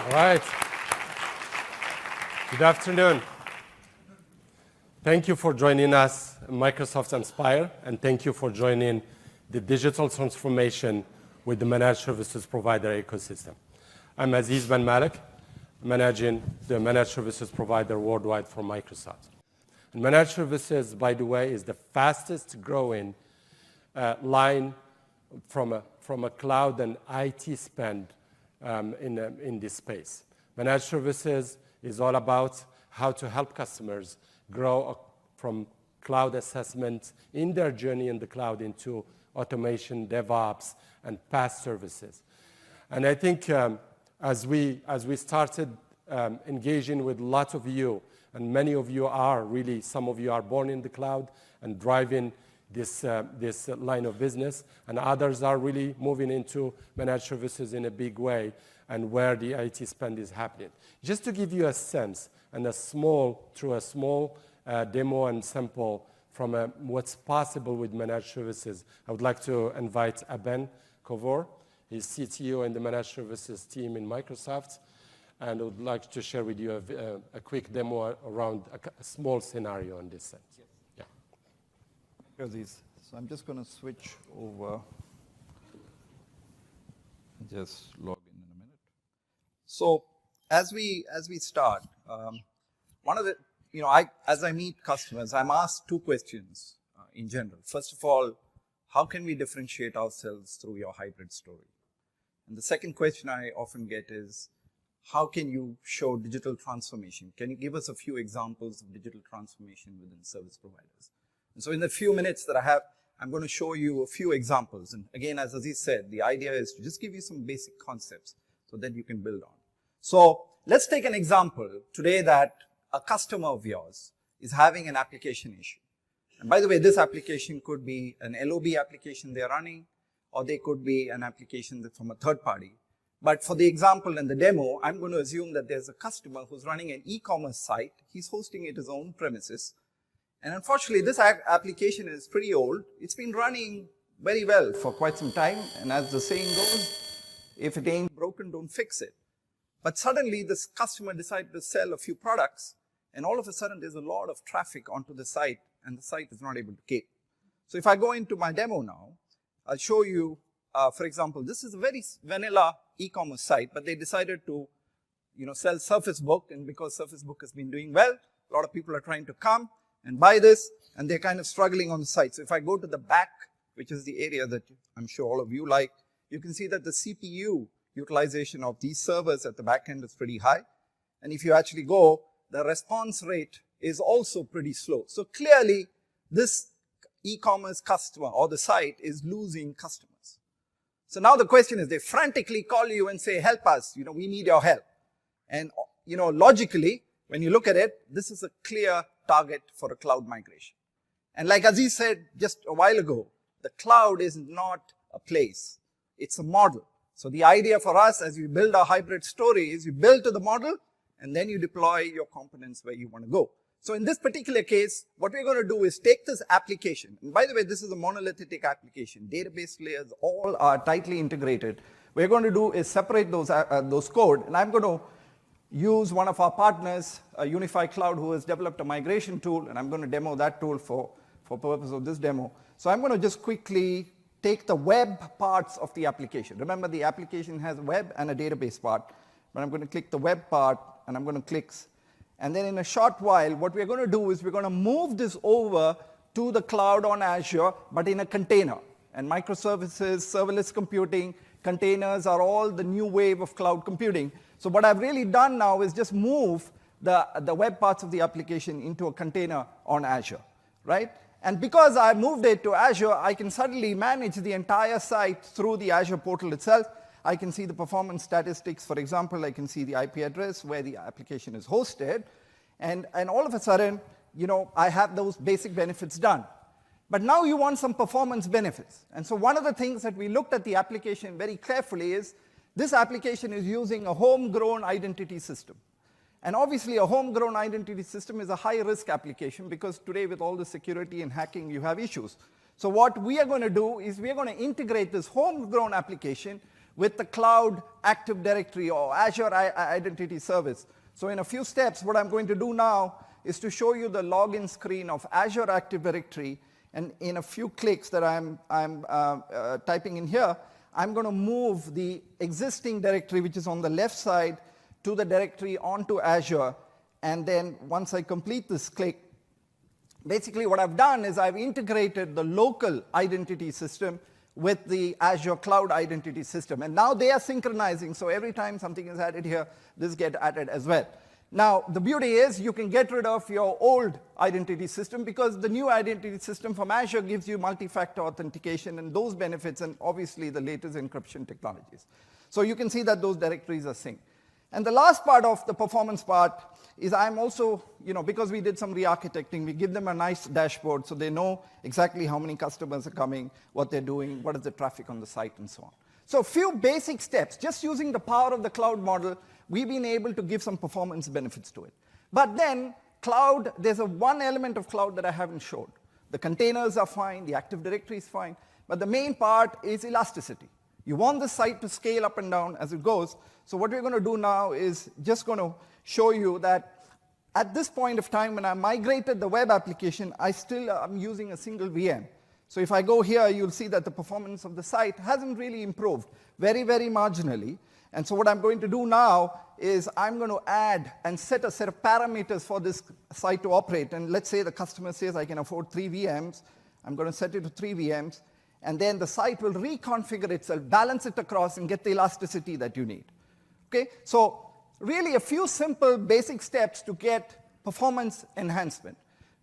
All right. Good afternoon. Thank you for joining us, Microsoft Inspire, and thank you for joining the digital transformation with the managed services provider ecosystem. I'm Aziz Ben Malik, managing the managed services provider worldwide for Microsoft. And managed services, by the way, is the fastest growing line from a cloud and IT spend in this space. Managed services is all about how to help customers grow from cloud assessment in their journey in the cloud into automation, DevOps, and PaaS services. And I think as we started engaging with lots of you, and many of you are really, some of you are born in the cloud and driving this line of business, and others are really moving into managed services in a big way and where the IT spend is happening. Just to give you a sense and through a small demo and sample from what's possible with managed services, I would like to invite Ben Kovor. He's CTO in the managed services team in Microsoft, and I would like to share with you a quick demo around a small scenario in this sense. Yes. Yeah. Aziz. So I'm just going to switch over. Just log in a minute. So as we start, one of the as I meet customers, I'm asked two questions in general. First of all, how can we differentiate ourselves through your hybrid story? And the second question I often get is, how can you show digital transformation? Can you give us a few examples of digital transformation within service providers? And so in the few minutes that I have, I'm going to show you a few examples. And again, as Aziz said, the idea is to just give you some basic concepts so that you can build on. So let's take an example today that a customer of yours is having an application issue. And by the way, this application could be an LOB application they're running, or they could be an application that's from a third party. But for the example and the demo, I'm going to assume that there's a customer who's running an e-commerce site. He's hosting it at his own premises. And unfortunately, this application is pretty old. It's been running very well for quite some time. And as the saying goes, if it ain't broken, don't fix it. But suddenly, this customer decided to sell a few products. And all of a sudden, there's a lot of traffic onto the site, and the site is not able to cater. So if I go into my demo now, I'll show you, for example, this is a very vanilla e-commerce site, but they decided to sell Surface Book. And because Surface Book has been doing well, a lot of people are trying to come and buy this, and they're kind of struggling on the site. So if I go to the back, which is the area that I'm sure all of you like, you can see that the CPU utilization of these servers at the back end is pretty high. And if you actually go, the response rate is also pretty slow. So clearly, this e-commerce customer or the site is losing customers. So now the question is, they frantically call you and say, help us, we need your help. And logically, when you look at it, this is a clear target for a cloud migration. And like Aziz said just a while ago, the cloud is not a place, it's a model. So the idea for us as we build our hybrid story is you build to the model and then you deploy your components where you want to go. So in this particular case, what we're going to do is take this application. And by the way, this is a monolithic application. Database layers all are tightly integrated. What we're going to do is separate those code. And I'm going to use one of our partners, UnifyCloud, who has developed a migration tool. And I'm going to demo that tool for purpose of this demo. So I'm going to just quickly take the web parts of the application. Remember, the application has a web and a database part. But I'm going to click the web part, and I'm going to click. And then in a short while, what we're going to do is we're going to move this over to the cloud on Azure, but in a container. And microservices, serverless computing, containers are all the new wave of cloud computing. So what I've really done now is just move the web parts of the application into a container on Azure, right? And because I moved it to Azure, I can suddenly manage the entire site through the Azure portal itself. I can see the performance statistics. For example, I can see the IP address where the application is hosted. And all of a sudden, I have those basic benefits done. But now you want some performance benefits. And so one of the things that we looked at the application very carefully is this application is using a homegrown identity system. And obviously, a homegrown identity system is a high-risk application because today, with all the security and hacking, you have issues. So what we are going to do is we are going to integrate this homegrown application with the Cloud Active Directory or Azure Identity Service. So in a few steps, what I'm going to do now is to show you the login screen of Azure Active Directory. And in a few clicks that I'm typing in here, I'm going to move the existing directory, which is on the left side, to the directory onto Azure. And then once I complete this click, basically what I've done is I've integrated the local identity system with the Azure Cloud Identity System. And now they are synchronizing, so every time something is added here, this gets added as well. Now, the beauty is you can get rid of your old identity system because the new identity system from Azure gives you multi-factor authentication and those benefits and obviously the latest encryption technologies. So you can see that those directories are synced. And the last part of the performance part is I'm also, because we did some re-architecting, we give them a nice dashboard so they know exactly how many customers are coming, what they're doing, what is the traffic on the site, and so on. So a few basic steps, just using the power of the cloud model, we've been able to give some performance benefits to it. But then, cloud, there's one element of cloud that I haven't showed. The containers are fine, the Active Directory is fine, but the main part is elasticity. You want the site to scale up and down as it goes. So what we're going to do now is just going to show you that at this point of time, when I migrated the web application, I'm using a single VM. So if I go here, you'll see that the performance of the site hasn't really improved, very, very marginally. And so what I'm going to do now is I'm going to add and set a set of parameters for this site to operate. And let's say the customer says I can afford 3 VMs. I'm going to set it to 3 VMs. And then the site will reconfigure itself, balance it across, and get the elasticity that you need. Okay? So really a few simple basic steps to get performance enhancement.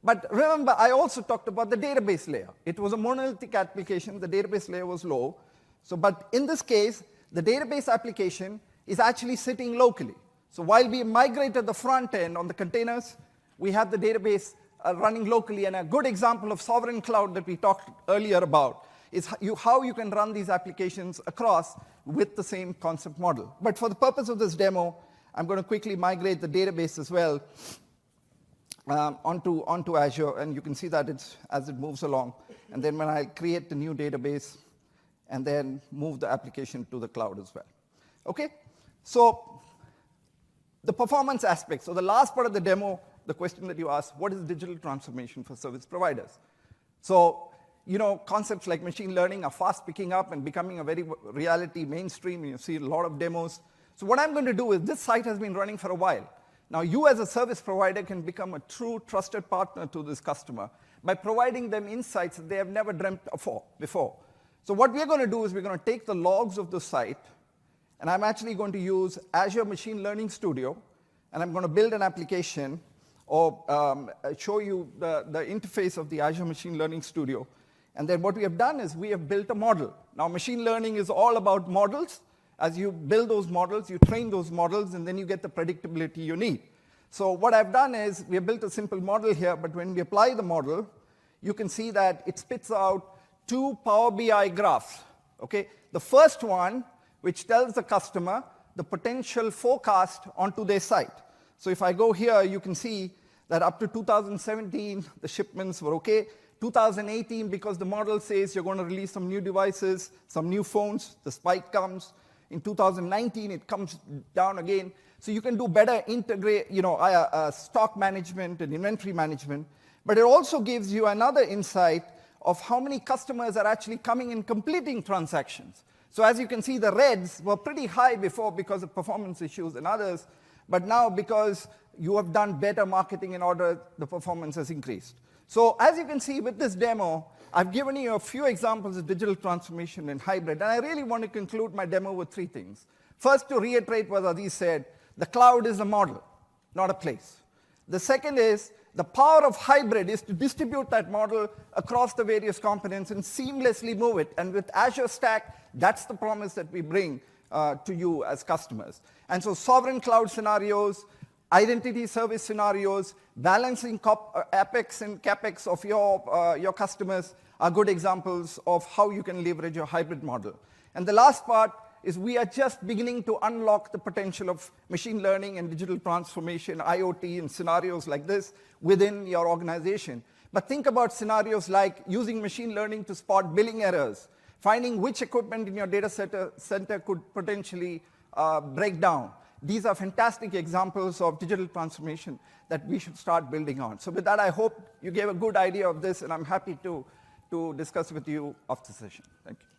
But remember, I also talked about the database layer. It was a monolithic application. The database layer was low. But in this case, the database application is actually sitting locally. So while we migrated the front end on the containers, we have the database running locally. And a good example of sovereign cloud that we talked earlier about is how you can run these applications across with the same concept model. But for the purpose of this demo, I'm going to quickly migrate the database as well onto Azure. And you can see that as it moves along. And then when I create the new database, and then move the application to the cloud as well. Okay? So the performance aspect. So the last part of the demo, the question that you asked, what is digital transformation for service providers? So, concepts like machine learning are fast picking up and becoming a very reality mainstream. You see a lot of demos. So what I'm going to do is this site has been running for a while. Now you as a service provider can become a true trusted partner to this customer by providing them insights that they have never dreamt of before. So what we're going to do is we're going to take the logs of the site, and I'm actually going to use Azure Machine Learning Studio, and I'm going to build an application or show you the interface of the Azure Machine Learning Studio. And then what we have done is we have built a model. Now machine learning is all about models. As you build those models, you train those models, and then you get the predictability you need. So what I've done is we have built a simple model here, but when we apply the model, you can see that it spits out 2 Power BI graphs. Okay? The first one, which tells the customer the potential forecast onto their site. So if I go here, you can see that up to 2017, the shipments were okay. 2018, because the model says you're going to release some new devices, some new phones, the spike comes. In 2019, it comes down again. So you can do better stock management and inventory management. But it also gives you another insight of how many customers are actually coming and completing transactions. So as you can see, the reds were pretty high before because of performance issues and others. But now, because you have done better marketing in order, the performance has increased. So as you can see with this demo, I've given you a few examples of digital transformation and hybrid. And I really want to conclude my demo with 3 things. First, to reiterate what Aziz said, the cloud is a model, not a place. The second is the power of hybrid is to distribute that model across the various components and seamlessly move it. And with Azure Stack, that's the promise that we bring to you as customers. And so sovereign cloud scenarios, identity service scenarios, balancing APEX and CAPEX of your customers are good examples of how you can leverage your hybrid model. And the last part is we are just beginning to unlock the potential of machine learning and digital transformation, IoT, and scenarios like this within your organization. But think about scenarios like using machine learning to spot billing errors, finding which equipment in your data center could potentially break down. These are fantastic examples of digital transformation that we should start building on. So with that, I hope you gave a good idea of this, and I'm happy to discuss with you after the session. Thank you.